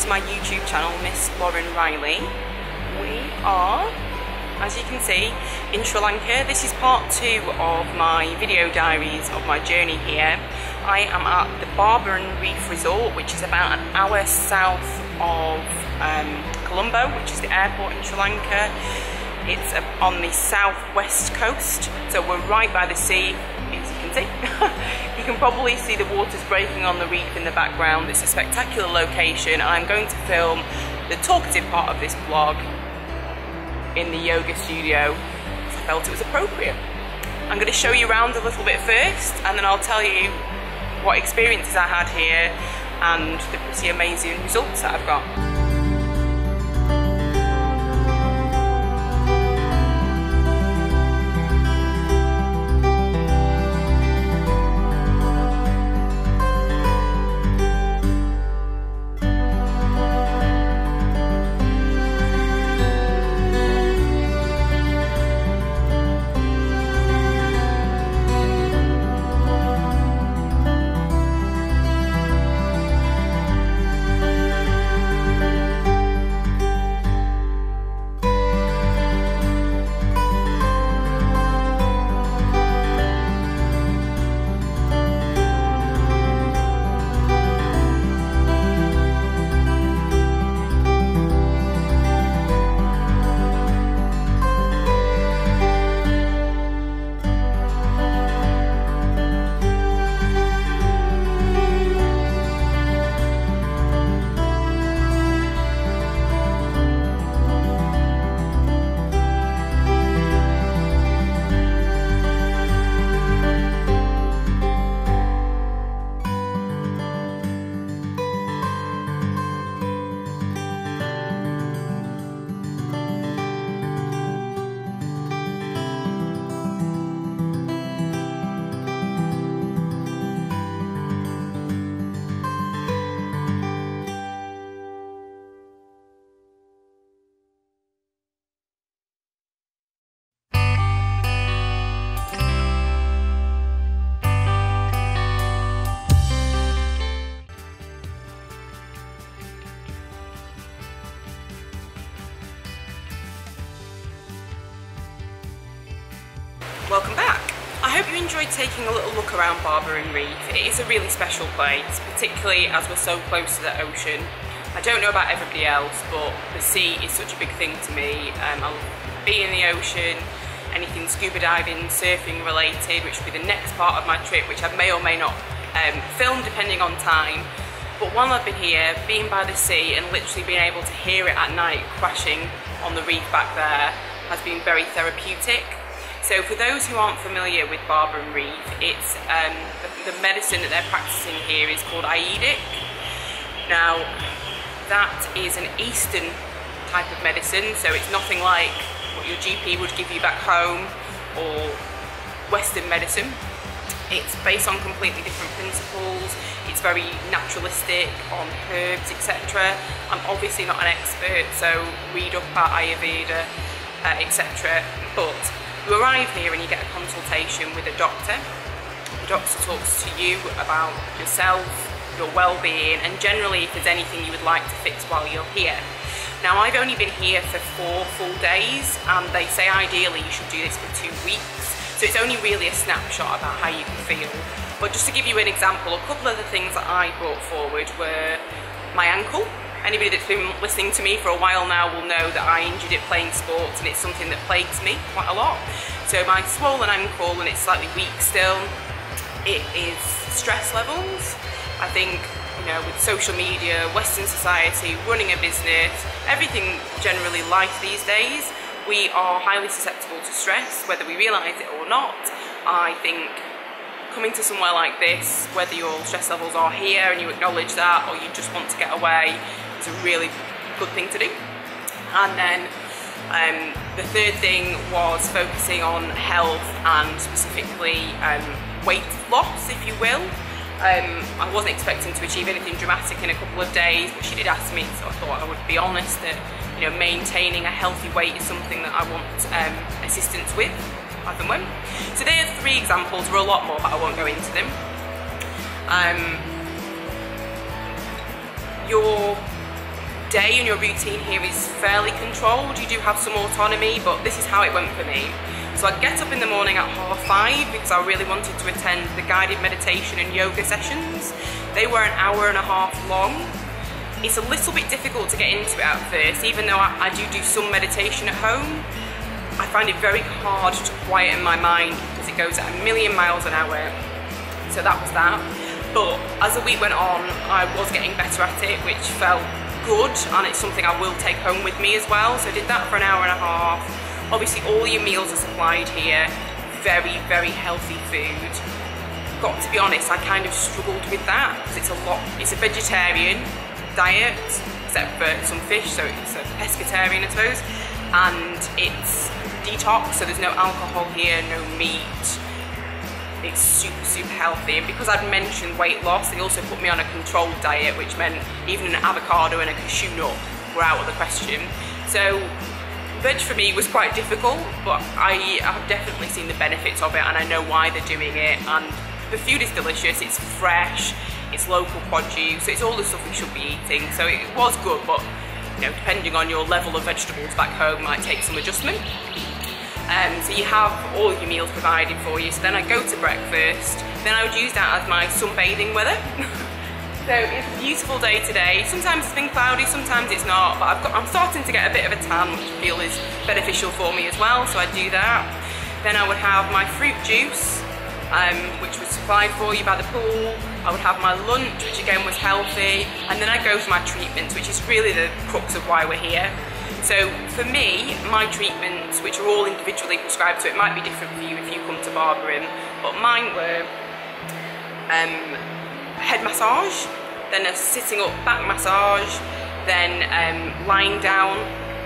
to my YouTube channel, Miss Lauren Riley. We are, as you can see, in Sri Lanka. This is part 2 of my video diaries of my journey here. I am at the Barberyn Reef resort, which is about an hour south of Colombo, which is the airport in Sri Lanka. It's on the southwest coast, so we're right by the sea, as you can see. You can probably see the waters breaking on the reef in the background. It's a spectacular location. I'm going to film the talkative part of this vlog in the yoga studio. I felt it was appropriate. I'm going to show you around a little bit first, and then I'll tell you what experiences I had here and the pretty amazing results that I've got. Welcome back. I hope you enjoyed taking a little look around Barberyn Reef. It is a really special place, particularly as we're so close to the ocean. I don't know about everybody else, but the sea is such a big thing to me. I love being in the ocean, anything scuba diving, surfing related, which will be the next part of my trip, which I may or may not film depending on time. But while I've been here, being by the sea and literally being able to hear it at night crashing on the reef back there has been very therapeutic. So for those who aren't familiar with Barberyn Reef, it's the medicine that they're practicing here is called Ayurveda. Now, that is an Eastern type of medicine, so it's nothing like what your GP would give you back home or Western medicine. It's based on completely different principles. It's very naturalistic on herbs, etc. I'm obviously not an expert, so read up about Ayurveda, etc. But you arrive here and you get a consultation with a doctor. The doctor talks to you about yourself, your well-being, and generally if there's anything you would like to fix while you're here. Now, I've only been here for 4 full days, and they say ideally you should do this for 2 weeks. So it's only really a snapshot about how you can feel. But just to give you an example, a couple of the things that I brought forward were my ankle. Anybody that's been listening to me for a while now will know that I injured it playing sports, and it's something that plagues me quite a lot. So my swollen ankle, and it's slightly weak still, it is stress levels. I think, you know, with social media, Western society, running a business, everything generally life these days, we are highly susceptible to stress, whether we realise it or not. I think coming to somewhere like this, whether your stress levels are here and you acknowledge that, or you just want to get away, it's a really good thing to do. And then the third thing was focusing on health and specifically weight loss, if you will. I wasn't expecting to achieve anything dramatic in a couple of days, but she did ask me, so I thought I would be honest that, you know, maintaining a healthy weight is something that I want assistance with as and when. So there are 3 examples. There are a lot more, but I won't go into them. day and your routine here is fairly controlled. You do have some autonomy, but this is how it went for me. So I'd get up in the morning at 5:30 because I really wanted to attend the guided meditation and yoga sessions. They were an hour and a half long. It's a little bit difficult to get into it at first, even though I do some meditation at home. I find it very hard to quieten my mind because it goes at 1,000,000 miles an hour. So that was that. But as the week went on, I was getting better at it, which felt good, and it's something I will take home with me as well. So I did that for an hour and a half. Obviously all your meals are supplied here, very, very healthy food. Got to be honest, I kind of struggled with that because it's a vegetarian diet, except for some fish, so it's a pescatarian I suppose, and it's detox, so there's no alcohol here, no meat. It's super, super healthy, and because I'd mentioned weight loss, they also put me on a controlled diet, which meant even an avocado and a cashew nut were out of the question. So veg for me was quite difficult, but I have definitely seen the benefits of it, and I know why they're doing it, and the food is delicious, it's fresh, it's local produce, it's all the stuff we should be eating, so it was good, but you know, depending on your level of vegetables back home might take some adjustment. So you have all your meals provided for you, so then I go to breakfast, then I would use that as my sunbathing weather. So it's a beautiful day today. Sometimes it's been cloudy, sometimes it's not, but I'm starting to get a bit of a tan, which I feel is beneficial for me as well, so I do that. Then I would have my fruit juice, which was supplied for you by the pool. I would have my lunch, which again was healthy, and then I go for my treatments, which is really the crux of why we're here. So for me, my treatments, which are all individually prescribed, so it might be different for you if you come to Barberyn, but mine were head massage, then a sitting up back massage, then lying down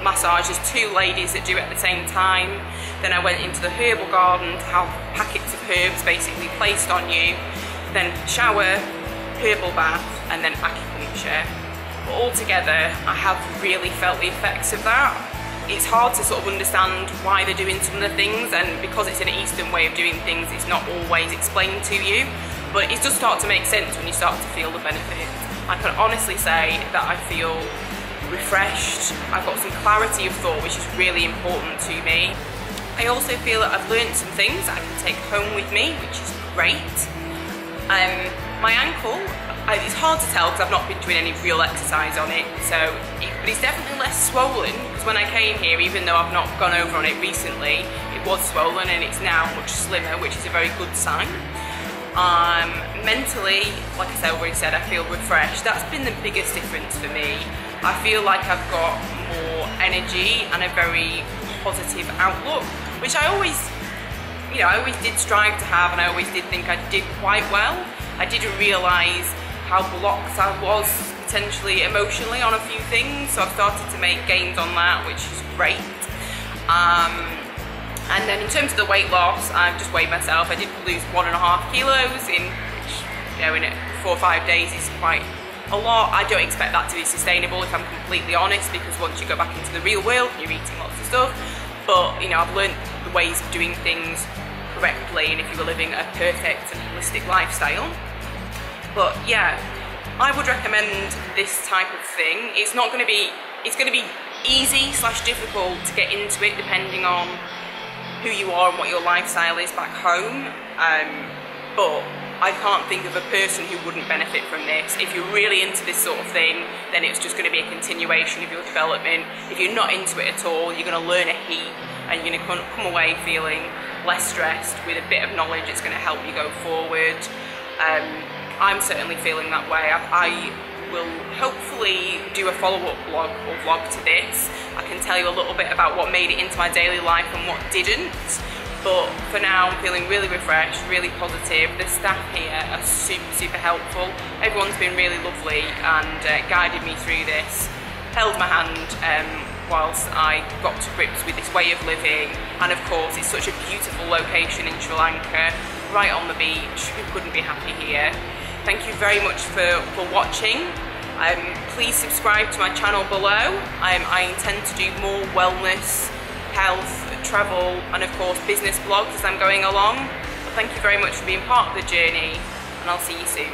massage. There's two ladies that do it at the same time. Then I went into the herbal garden to have packets of herbs basically placed on you, then shower, herbal bath, and then acupuncture. But altogether, I have really felt the effects of that. It's hard to sort of understand why they're doing some of the things, and because it's an Eastern way of doing things, it's not always explained to you, but it does start to make sense when you start to feel the benefits. I can honestly say that I feel refreshed. I've got some clarity of thought, which is really important to me. I also feel that I've learned some things that I can take home with me, which is great. My ankle, it's hard to tell because I've not been doing any real exercise on it, but it's definitely less swollen, because when I came here, even though I've not gone over on it recently, it was swollen and it's now much slimmer, which is a very good sign. Mentally, like I already said, I feel refreshed. That's been the biggest difference for me. I feel like I've got more energy and a very positive outlook, which I always did strive to have, and I always did think I did quite well. I didn't realise how blocked I was potentially emotionally on a few things, so I've started to make gains on that, which is great. And then in terms of the weight loss, I've just weighed myself. I did lose 1.5 kilos in 4 or 5 days is quite a lot. I don't expect that to be sustainable, if I'm completely honest, because once you go back into the real world, you're eating lots of stuff. But I've learned the ways of doing things correctly, and if you were living a perfect and holistic lifestyle. But yeah, I would recommend this type of thing. It's going to be easy / difficult to get into it depending on who you are and what your lifestyle is back home. But I can't think of a person who wouldn't benefit from this. If you're really into this sort of thing, then it's just going to be a continuation of your development. If you're not into it at all, you're going to learn a heap, and you're going to come away feeling less stressed with a bit of knowledge that's going to help you go forward. I'm certainly feeling that way. I will hopefully do a follow-up blog or vlog to this. I can tell you a little bit about what made it into my daily life and what didn't. But for now, I'm feeling really refreshed, really positive. The staff here are super, super helpful. Everyone's been really lovely and guided me through this, held my hand whilst I got to grips with this way of living. And of course, it's such a beautiful location in Sri Lanka, right on the beach. Who couldn't be happy here? Thank you very much for watching. Please subscribe to my channel below. I intend to do more wellness, health, travel, and of course business blogs as I'm going along. But thank you very much for being part of the journey, and I'll see you soon.